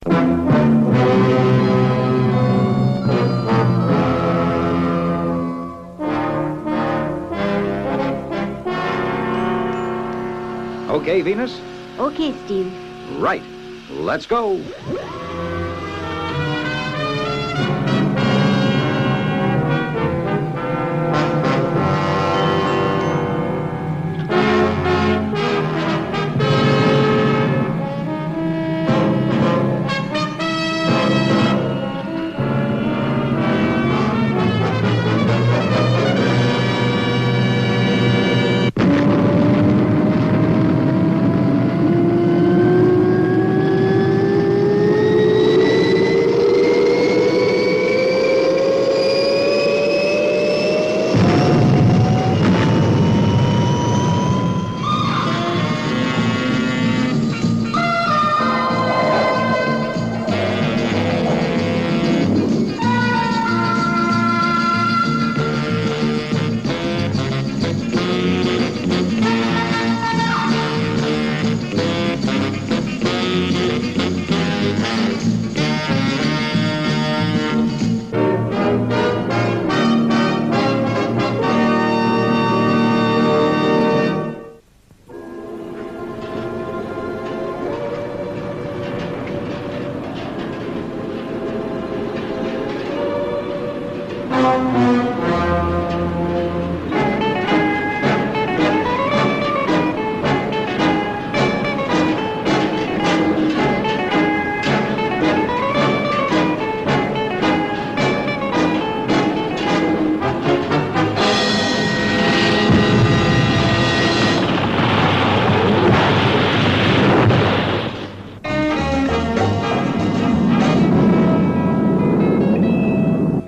Okay, Venus? Okay, Steve. Right. Let's go.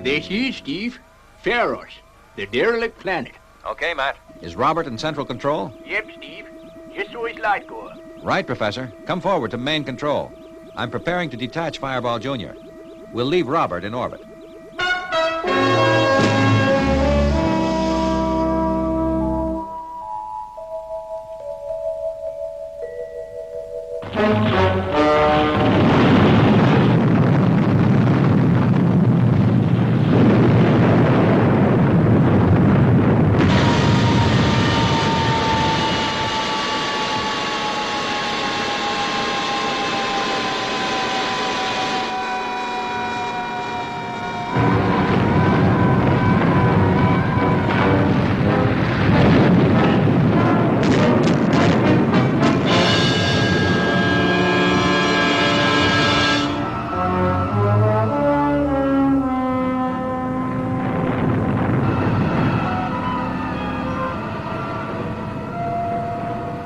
This is, Steve. Pharos, the derelict planet. Okay, Matt. Is Robert in central control? Yep, Steve. Just so his light goes. Right, Professor. Come forward to main control. I'm preparing to detach Fireball Jr. We'll leave Robert in orbit.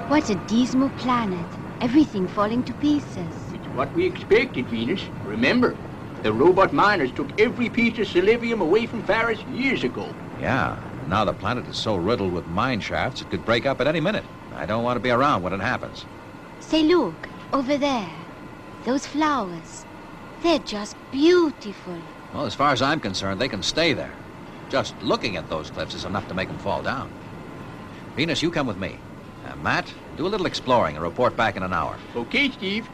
What a dismal planet. Everything falling to pieces. It's what we expected, Venus. Remember, the robot miners took every piece of selenium away from Pharos years ago. Yeah. Now the planet is so riddled with mine shafts it could break up at any minute. I don't want to be around when it happens. Say, look, over there. Those flowers. They're just beautiful. Well, as far as I'm concerned, they can stay there. Just looking at those cliffs is enough to make them fall down. Venus, you come with me. Matt, do a little exploring and report back in an hour. Okay, Steve.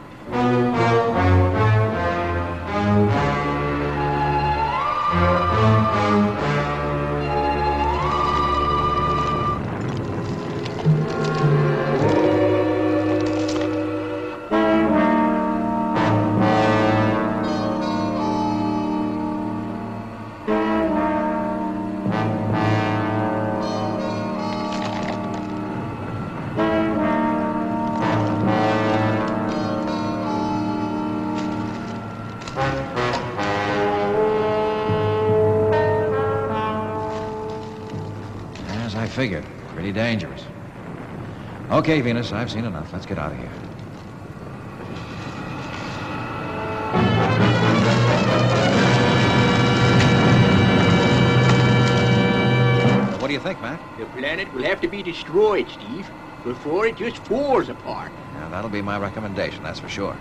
As I figured, pretty dangerous. Okay, Venus, I've seen enough. Let's get out of here. What do you think, Matt? The planet will have to be destroyed, Steve, before it just falls apart. Yeah, that'll be my recommendation, that's for sure.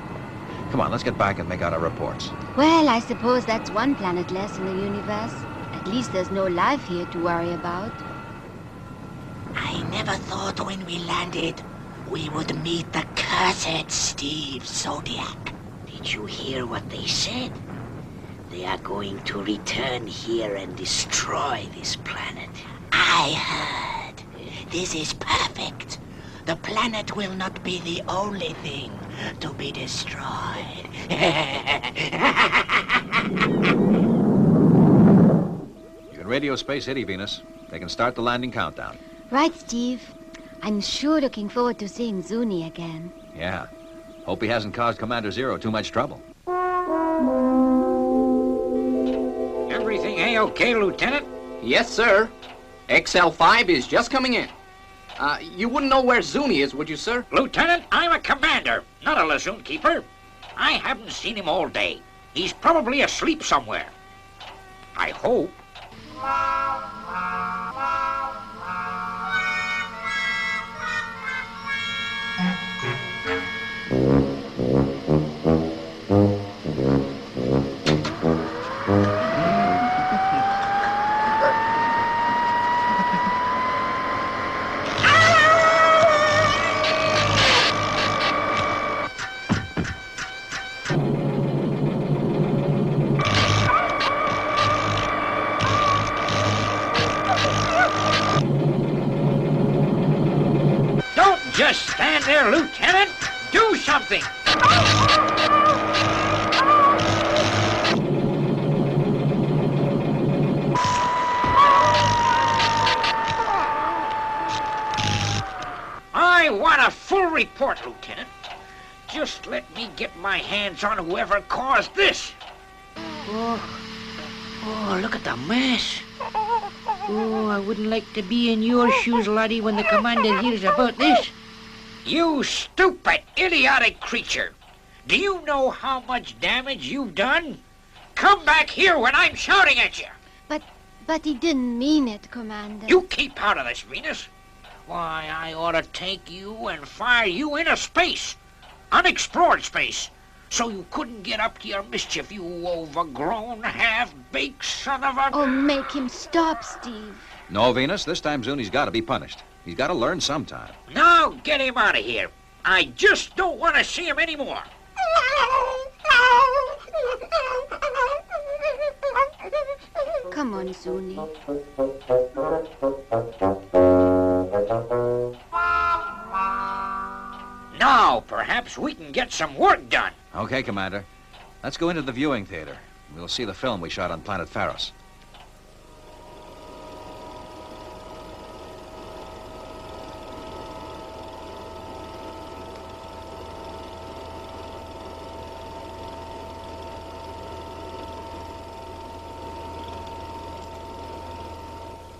Come on, let's get back and make out our reports. Well, I suppose that's one planet less in the universe. At least there's no life here to worry about. I never thought when we landed we would meet the cursed Steve Zodiac. Did Did you hear what they said? They are going to return here and destroy this planet. I heard. This is perfect. The planet will not be the only thing to be destroyed. You can radio Space City, Venus. They can start the landing countdown. Right, Steve. I'm sure looking forward to seeing Zuni again. Yeah. Hope he hasn't caused Commander Zero too much trouble. Everything A-okay, Lieutenant? Yes, sir. XL5 is just coming in. You wouldn't know where Zuni is, would you, sir? Lieutenant, I'm a commander, not a lazoon keeper. I haven't seen him all day. He's probably asleep somewhere. I hope. Just stand there, Lieutenant. Do something. I want a full report, Lieutenant. Just let me get my hands on whoever caused this. Oh, look at the mess. Oh, I wouldn't like to be in your shoes, laddie, when the commander hears about this. You stupid, idiotic creature. Do you know how much damage you've done? Come back here when I'm shouting at you. But he didn't mean it, Commander. You keep out of this, Venus. Why, I ought to take you and fire you into space. Unexplored space. So you couldn't get up to your mischief, you overgrown, half-baked son of a... Oh, make him stop, Steve. No, Venus, this time Zuni's got to be punished. He's got to learn sometime. Now get him out of here. I just don't want to see him anymore. Come on, Zuni. Now, perhaps we can get some work done. Okay, Commander. Let's go into the viewing theater. We'll see the film we shot on Planet Pharos.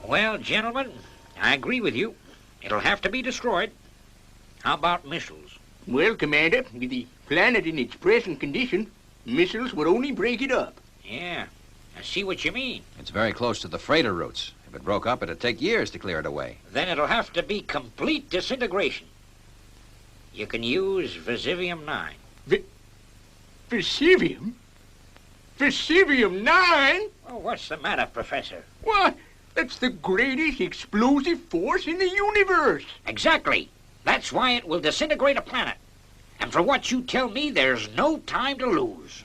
Well, gentlemen, I agree with you. It'll have to be destroyed. How about missiles? Well, Commander, with the planet in its present condition, missiles would only break it up. Yeah, I see what you mean. It's very close to the freighter routes. If it broke up, it'd take years to clear it away. Then it'll have to be complete disintegration. You can use Visivium-9. Visivium? Visivium-9? Oh, what's the matter, Professor? What? That's the greatest explosive force in the universe. Exactly. That's why it will disintegrate a planet. And for what you tell me, there's no time to lose.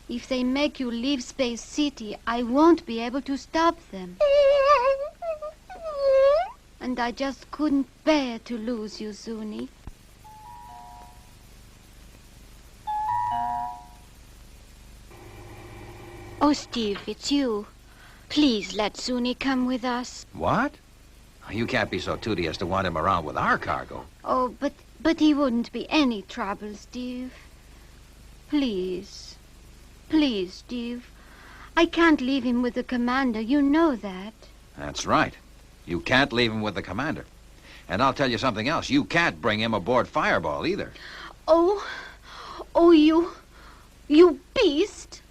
If they make you leave Space City, I won't be able to stop them. And I just couldn't bear to lose you, Zuni. Oh, Steve, it's you. Please let Zuni come with us. What? You can't be so tooty as to want him around with our cargo. Oh, but he wouldn't be any trouble, Steve. Please. Please, Steve. I can't leave him with the commander. You know that. That's right. You can't leave him with the commander. And I'll tell you something else. You can't bring him aboard Fireball either. Oh, you beast.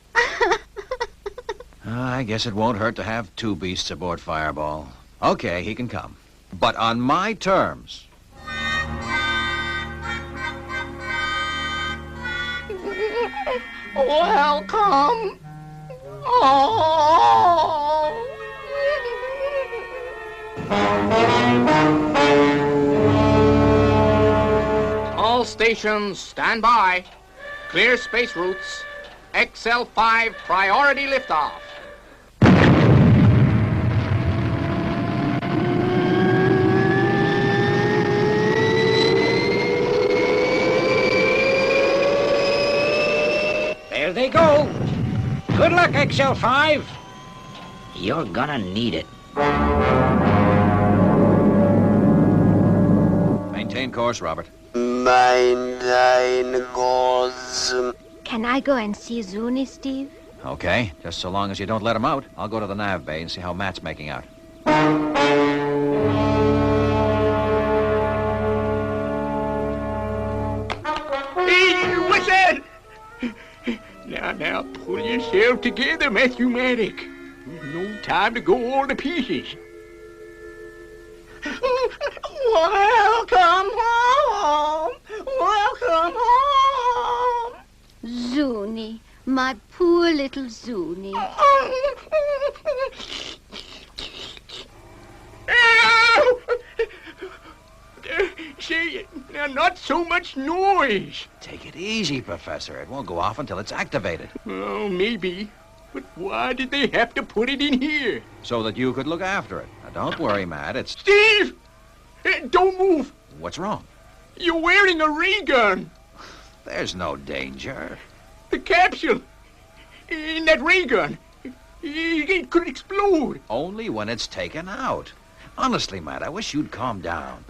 I guess it won't hurt to have two beasts aboard Fireball. Okay, he can come. But on my terms. Welcome. Oh. All stations, stand by. Clear space routes. XL5 priority liftoff. There they go. Good luck, XL5. You're gonna need it. Maintain course, Robert. Maintain course. Can I go and see Zuni, Steve? Okay, just so long as you don't let him out. I'll go to the nav bay and see how Matt's making out. Hey, what's that? Now, pull yourself together, Matthew Maddock. No time to go all to pieces. Welcome home! Welcome home! Zuni, my poor little Zuni. Say, now, not so much noise. Take it easy, Professor. It won't go off until it's activated. Oh, maybe. But why did they have to put it in here? So that you could look after it. Now, don't worry, Matt. It's... Steve! Don't move! What's wrong? You're wearing a ray gun. There's no danger. The capsule in that ray gun, it could explode. Only when it's taken out. Honestly, Matt, I wish you'd calm down.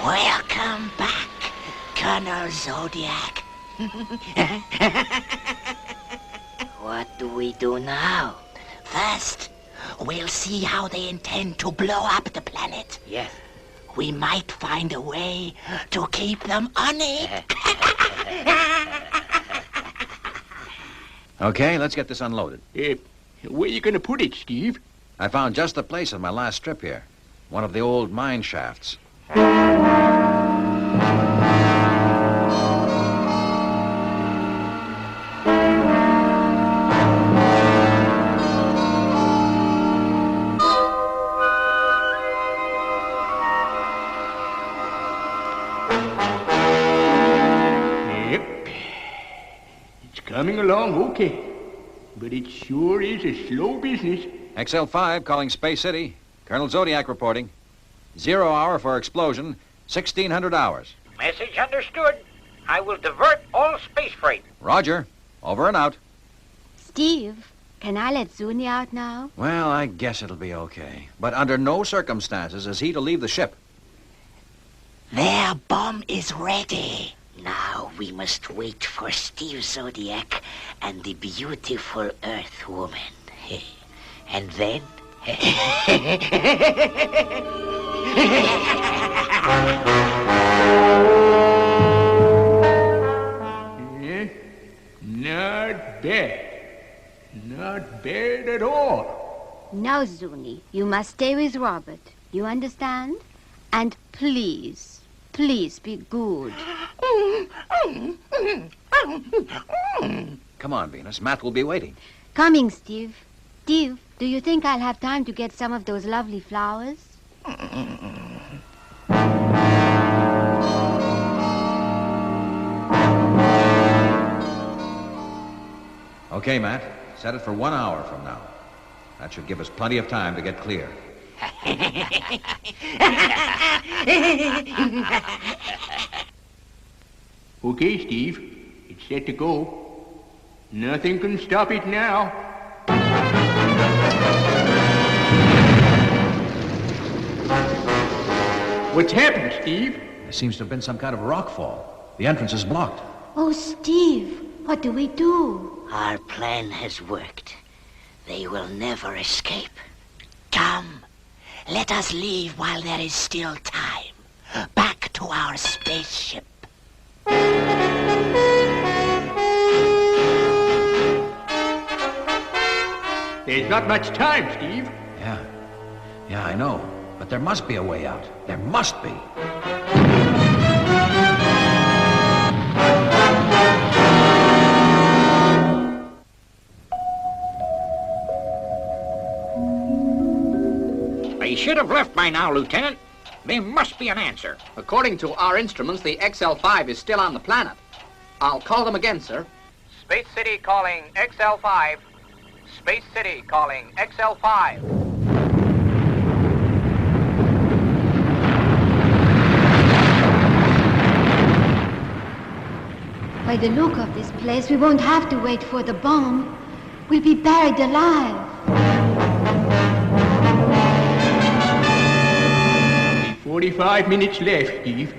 Welcome back, Colonel Zodiac. What do we do now? First, we'll see how they intend to blow up the planet. Yes. We might find a way to keep them on it. Okay, let's get this unloaded. Where you gonna put it, Steve? I found just the place on my last trip here. One of the old mine shafts. Yep. It's coming along okay. But it sure is a slow business. XL5 calling Space City. Colonel Zodiac reporting. 0 hour for explosion, 1600 hours. Message understood. I will divert all space freight. Roger. Over and out. Steve, can I let Zuni out now? Well, I guess it'll be okay. But under no circumstances is he to leave the ship. Their bomb is ready. Now we must wait for Steve Zodiac and the beautiful Earth Woman. And then... Yeah, not bad. Not bad at all. Now, Zuni, you must stay with Robert. You understand? And please, please be good. Come on, Venus. Matt will be waiting. Coming, Steve. Steve, do you think I'll have time to get some of those lovely flowers? Okay, Matt. Set it for 1 hour from now. That should give us plenty of time to get clear. Okay, Steve. It's set to go. Nothing can stop it now. What's happened, Steve? There seems to have been some kind of rockfall. The entrance is blocked. Oh, Steve, what do we do? Our plan has worked. They will never escape. Come, let us leave while there is still time. Back to our spaceship. There's not much time, Steve. Yeah, I know. But there must be a way out. There must be. They should have left by now, Lieutenant. There must be an answer. According to our instruments, the xl5 is still on the planet. I'll call them again, sir. Space City calling XL5. Space City calling XL5. By the look of this place, we won't have to wait for the bomb. We'll be buried alive. 45 minutes left, Steve.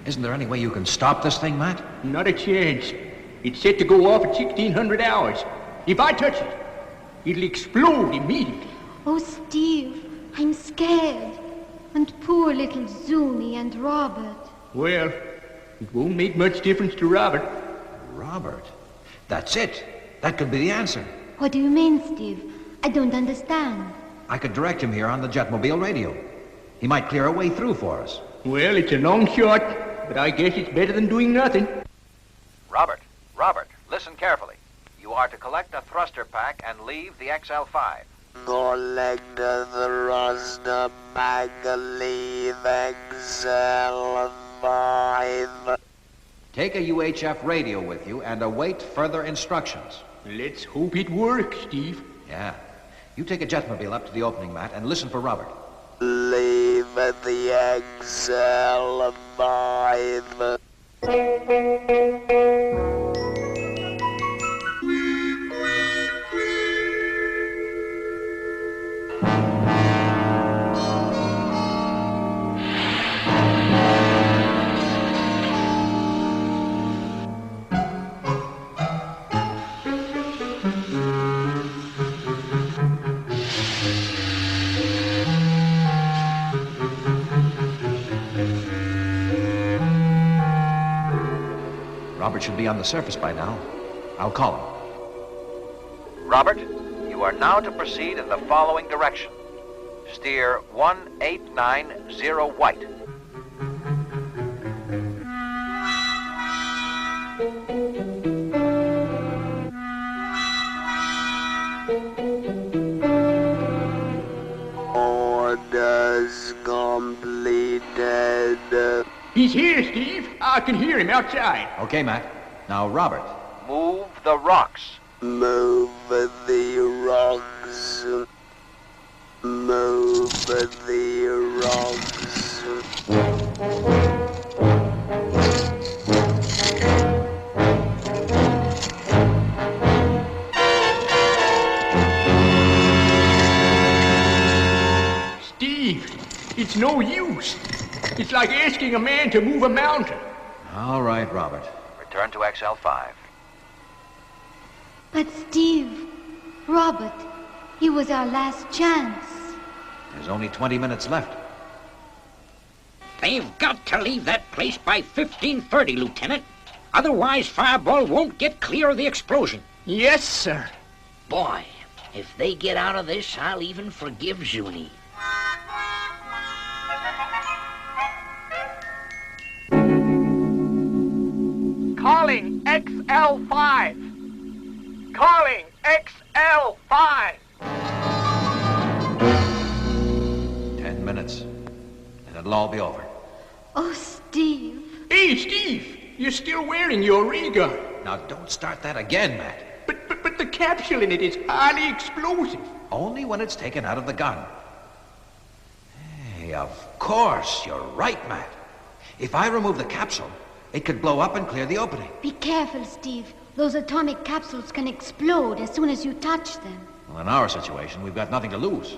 Isn't there any way you can stop this thing, Matt? Not a chance. It's set to go off at 1600 hours. If I touch it, it'll explode immediately. Oh, Steve, I'm scared. And poor little Zuni and Robert. Well, it won't make much difference to Robert. Robert? That's it. That could be the answer. What do you mean, Steve? I don't understand. I could direct him here on the jetmobile radio. He might clear a way through for us. Well, it's a long shot, but I guess it's better than doing nothing. Robert, listen carefully. You are to collect a thruster pack and leave the XL5. Collect the thruster pack and leave XL5. Take a UHF radio with you and await further instructions. Let's hope it works, Steve. Yeah. You take a jetmobile up to the opening, Matt, and listen for Robert. Leave the XL5. Robert should be on the surface by now. I'll call him. Robert, you are now to proceed in the following direction. Steer 1890 white. Orders completed. He's here, Steve. I can hear him outside. Okay, Matt. Now, Robert. Move the rocks. Move the rocks. Move the rocks. Steve, it's no use. It's like asking a man to move a mountain. All right, Robert. Return to XL5. But Steve, Robert, he was our last chance. There's only 20 minutes left. They've got to leave that place by 15:30, Lieutenant. Otherwise, Fireball won't get clear of the explosion. Yes, sir. Boy, if they get out of this, I'll even forgive Zuni. Calling XL5. Calling XL5. it'll all be over. Oh, Steve. Hey, Steve, you're still wearing your ray gun. Now, don't start that again, Matt. But the capsule in it is highly explosive. Only when it's taken out of the gun. Hey, of course, you're right, Matt. If I remove the capsule, it could blow up and clear the opening. Be careful, Steve. Those atomic capsules can explode as soon as you touch them. Well, in our situation, we've got nothing to lose.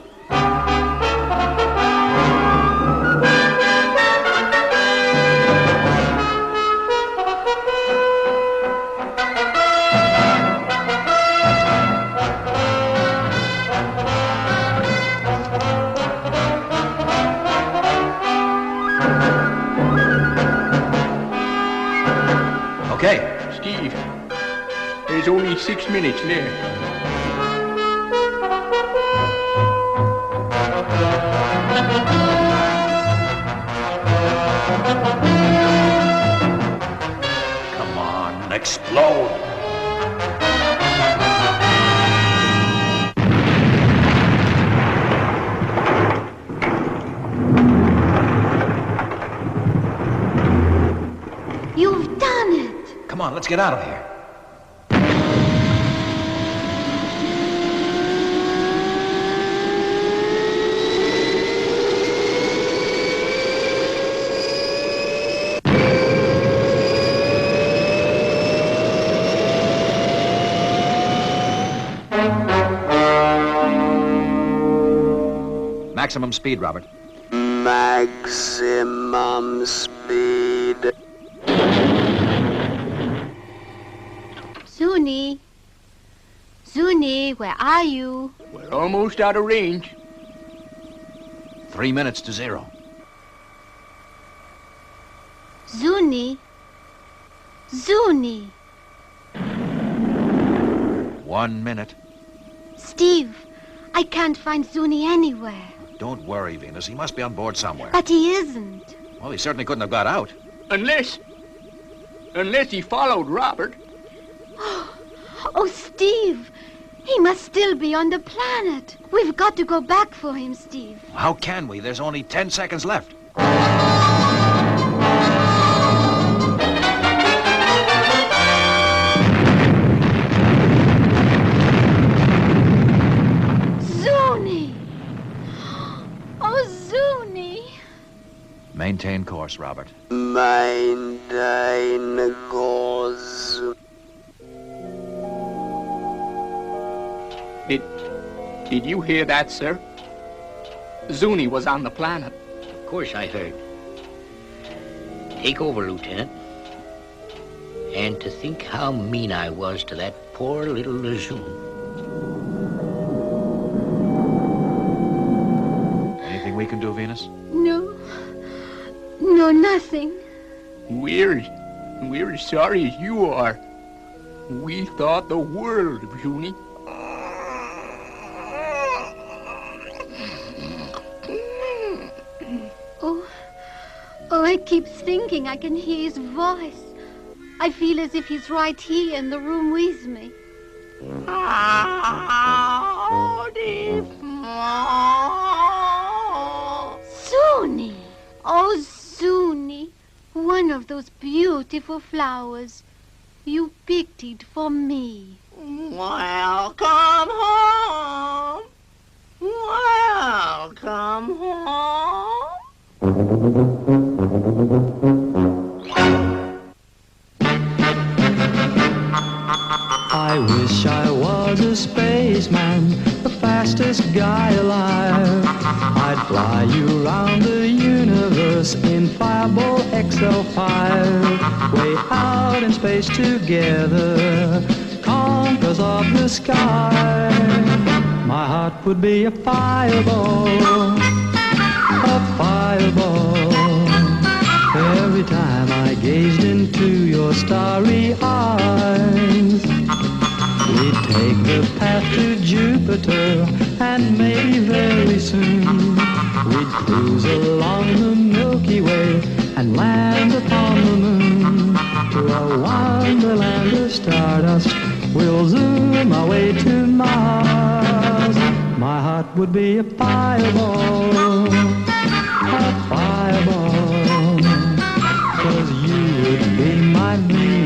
Okay. Steve, there's only 6 minutes left. Come on, explode. You've done it! Come on, let's get out of here. Maximum speed, Robert. Maximum speed. Zuni. Zuni, where are you? We're almost out of range. 3 minutes to 0. Zuni. Zuni. 1 minute. Steve, I can't find Zuni anywhere. Don't worry, Venus. He must be on board somewhere. But he isn't. Well, he certainly couldn't have got out. Unless he followed Robert. Oh, Steve, he must still be on the planet. We've got to go back for him, Steve. How can we? There's only 10 seconds left. Zuni! Oh, Zuni! Maintain course, Robert. Maintain course. Did you hear that, sir? Zuni was on the planet. Of course I heard. Take over, Lieutenant. And to think how mean I was to that poor little Lazoon. Anything we can do, Venus? No. No, nothing. We're as sorry as you are. We thought the world of Zuni. Oh, I keep thinking I can hear his voice. I feel as if he's right here in the room with me. Zuni! Oh, Zuni! One of those beautiful flowers. You picked it for me. Welcome home. Welcome home. I wish I was a spaceman, the fastest guy alive. I'd fly you around the universe in Fireball XL5. Way out in space together, conquerors of the sky. My heart would be a fireball, a fireball. Every time I gazed into your starry eyes, we'd take the path to Jupiter, and maybe very soon we'd cruise along the Milky Way and land upon the moon. To a wonderland of stardust, we'll zoom our way to Mars. My heart would be a fireball, a a fireball, 'cause you would be my hero.